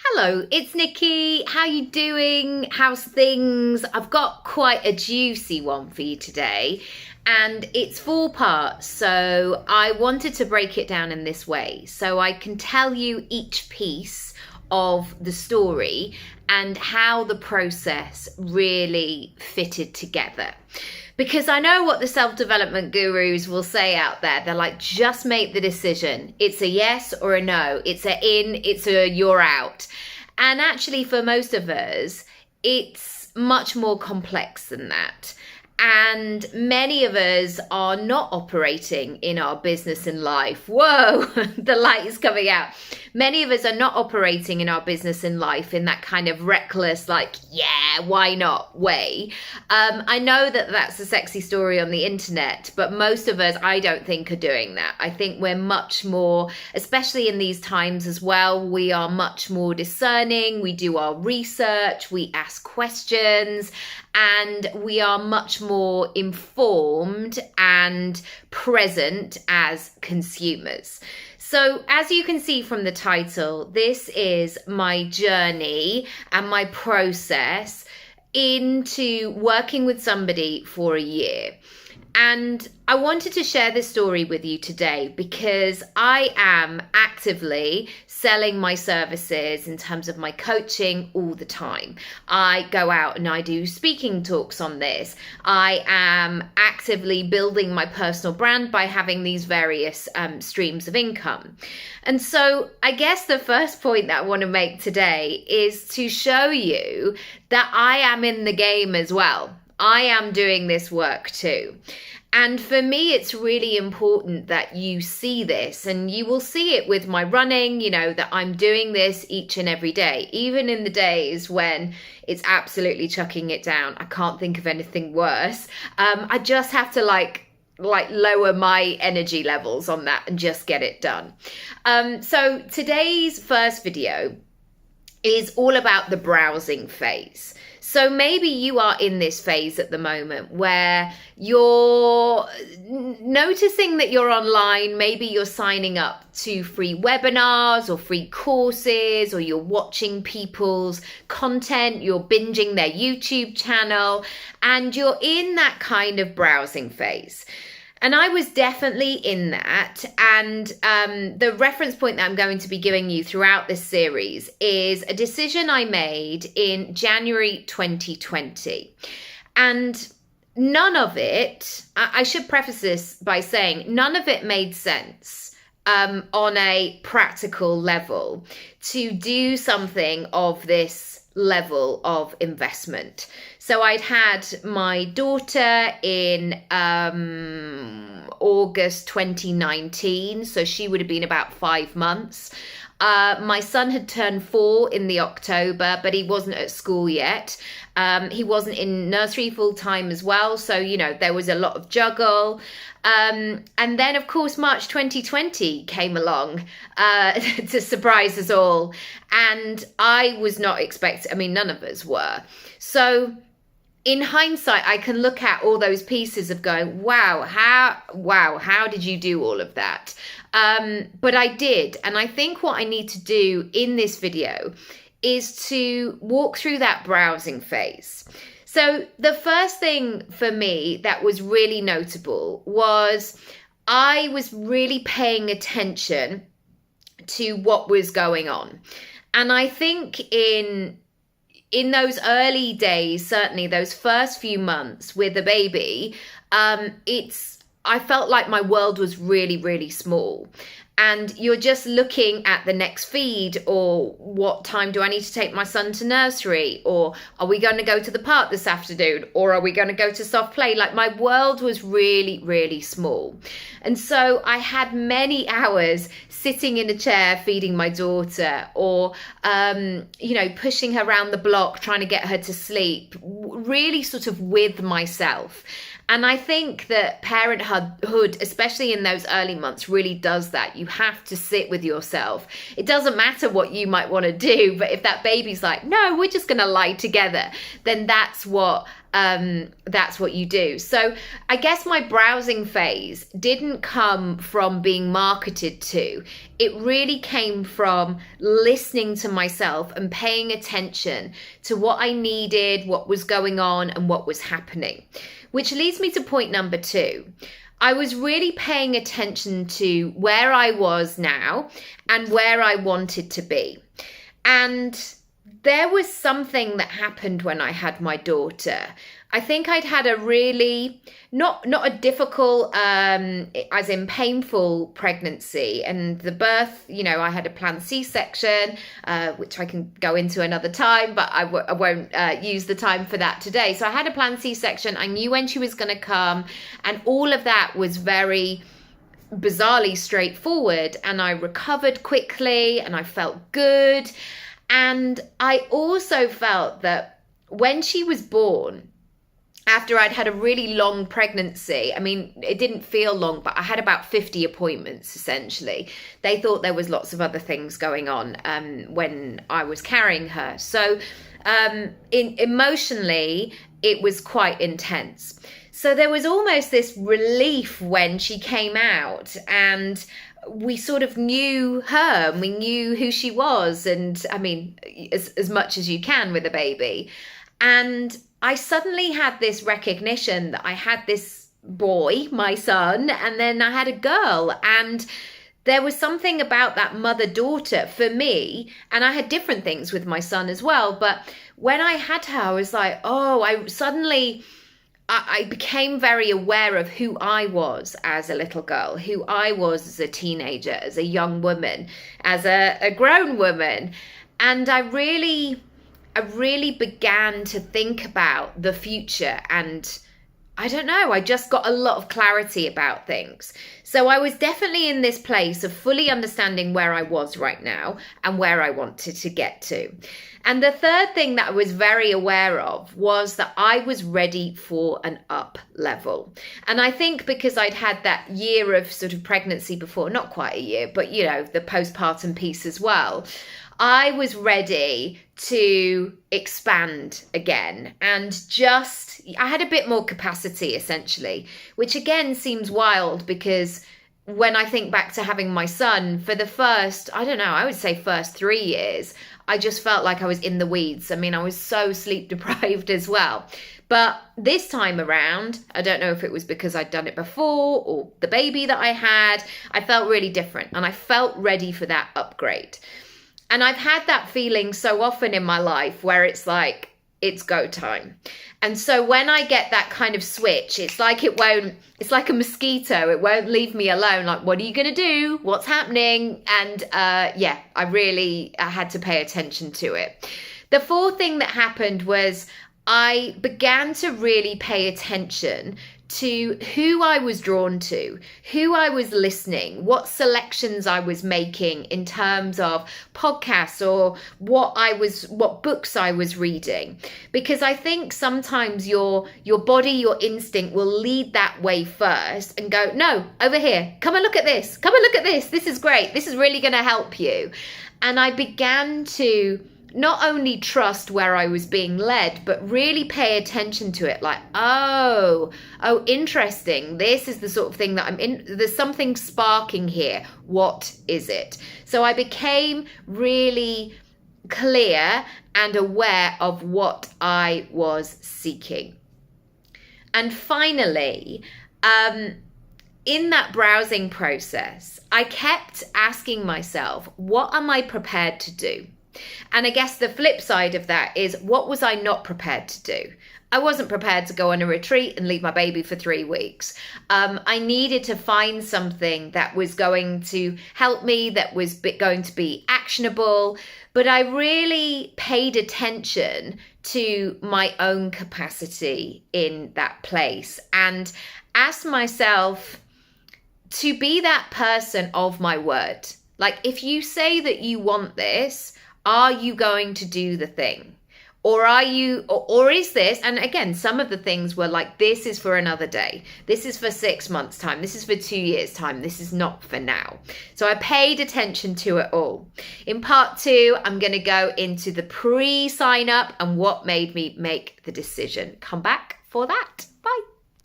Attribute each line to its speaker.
Speaker 1: Hello, it's Nikki. How you doing? How's things? I've got quite a juicy one for you today, and it's 4 parts, so I wanted to break it down in this way so I can tell you each piece of the story and how the process really fitted together. Because I know what the self-development gurus will say out there. They're like, just make the decision. It's a yes or a no. It's a in, it's a you're out. And actually, for most of us, it's much more complex than that. And many of us are not operating in our business and life. Whoa, the light is coming out. Many of us are not operating in our business and life in that kind of reckless, like, yeah, why not way. I know that that's a sexy story on the internet, but most of us, I don't think, are doing that. I think we're much more, especially in these times as well, we are much more discerning. We do our research, we ask questions, and we are much more informed and present as consumers. So as you can see from the title, this is my journey and my process into working with somebody for a year. And I wanted to share this story with you today because I am actively selling my services in terms of my coaching all the time. I go out and I do speaking talks on this. I am actively building my personal brand by having these various streams of income. And so I guess the first point that I want to make today is to show you that I am in the game as well. I am doing this work too. And for me, it's really important that you see this, and you will see it with my running, that I'm doing this each and every day, even in the days when it's absolutely chucking it down. I can't think of anything worse. I just have to like lower my energy levels on that and just get it done. So today's first video is all about the browsing phase. So maybe you are in this phase at the moment where you're noticing that you're online. Maybe you're signing up to free webinars or free courses, or you're watching people's content, you're binging their YouTube channel, and you're in that kind of browsing phase. And I was definitely in that. And the reference point that I'm going to be giving you throughout this series is a decision I made in January 2020. And none of it, I should preface this by saying, none of it made sense on a practical level to do something of this level of investment. So I'd had my daughter in August 2019, so she would have been about 5 months. My son had turned 4 in the October, but he wasn't at school yet. He wasn't in nursery full time as well. So, there was a lot of juggle. And then, of course, March 2020 came along to surprise us all. And I was not expecting, none of us were. So in hindsight, I can look at all those pieces of going, how did you do all of that? But I did. And I think what I need to do in this video is to walk through that browsing phase. So the first thing for me that was really notable was I was really paying attention to what was going on. And I think in those early days, certainly those first few months with the baby, I felt like my world was really, really small. And you're just looking at the next feed, or what time do I need to take my son to nursery? Or are we going to go to the park this afternoon? Or are we going to go to soft play? Like, my world was really, really small. And so I had many hours sitting in a chair feeding my daughter, or, pushing her around the block, trying to get her to sleep, really sort of with myself. And I think that parenthood, especially in those early months, really does that. You have to sit with yourself. It doesn't matter what you might want to do, but if that baby's like, no, we're just going to lie together, then that's what that's what you do. So I guess my browsing phase didn't come from being marketed to. It really came from listening to myself and paying attention to what I needed, what was going on, and what was happening. Which leads me to point number 2. I was really paying attention to where I was now and where I wanted to be. And there was something that happened when I had my daughter. I think I'd had a really, not a difficult, as in painful pregnancy. And the birth, I had a planned C-section, which I can go into another time, but I won't use the time for that today. So I had a planned C-section. I knew when she was going to come, and all of that was very bizarrely straightforward. And I recovered quickly and I felt good. And I also felt that when she was born, after I'd had a really long pregnancy, I mean, it didn't feel long, but I had about 50 appointments, essentially. They thought there was lots of other things going on when I was carrying her. So emotionally, it was quite intense. So there was almost this relief when she came out, and we sort of knew her and we knew who she was. And I mean, as much as you can with a baby. And I suddenly had this recognition that I had this boy, my son, and then I had a girl. And there was something about that mother-daughter for me. And I had different things with my son as well. But when I had her, I was like, I became very aware of who I was as a little girl, who I was as a teenager, as a young woman, as a grown woman. And I really began to think about the future, and I don't know, I just got a lot of clarity about things. So I was definitely in this place of fully understanding where I was right now and where I wanted to get to. And the third thing that I was very aware of was that I was ready for an up level. And I think because I'd had that year of sort of pregnancy before, not quite a year, but the postpartum piece as well, I was ready to expand again and I had a bit more capacity, essentially, which again seems wild because when I think back to having my son for the first, I would say first 3 years, I just felt like I was in the weeds. I mean, I was so sleep deprived as well. But this time around, I don't know if it was because I'd done it before or the baby that I had, I felt really different and I felt ready for that upgrade. And I've had that feeling so often in my life where it's like, it's go time. And so when I get that kind of switch, it's like it's like a mosquito. It won't leave me alone. Like, what are you going to do? What's happening? And I had to pay attention to it. The fourth thing that happened was I began to really pay attention to who I was drawn to, who I was listening, what selections I was making in terms of podcasts or what books I was reading. Because I think sometimes your body, your instinct will lead that way first and go, no, over here, come and look at this. Come and look at this. This is great. This is really going to help you. And I began to not only trust where I was being led, but really pay attention to it. Like, oh, interesting. This is the sort of thing that I'm in. There's something sparking here. What is it? So I became really clear and aware of what I was seeking. And finally, in that browsing process, I kept asking myself, what am I prepared to do? And I guess the flip side of that is, what was I not prepared to do? I wasn't prepared to go on a retreat and leave my baby for 3 weeks. I needed to find something that was going to help me, that was going to be actionable. But I really paid attention to my own capacity in that place and asked myself to be that person of my word. Like, if you say that you want this, are you going to do the thing? Or are you, or is this, and again, some of the things were like, this is for another day. This is for 6 months' time. This is for 2 years' time. This is not for now. So I paid attention to it all. In part 2, I'm going to go into the pre-sign up and what made me make the decision. Come back for that. Bye.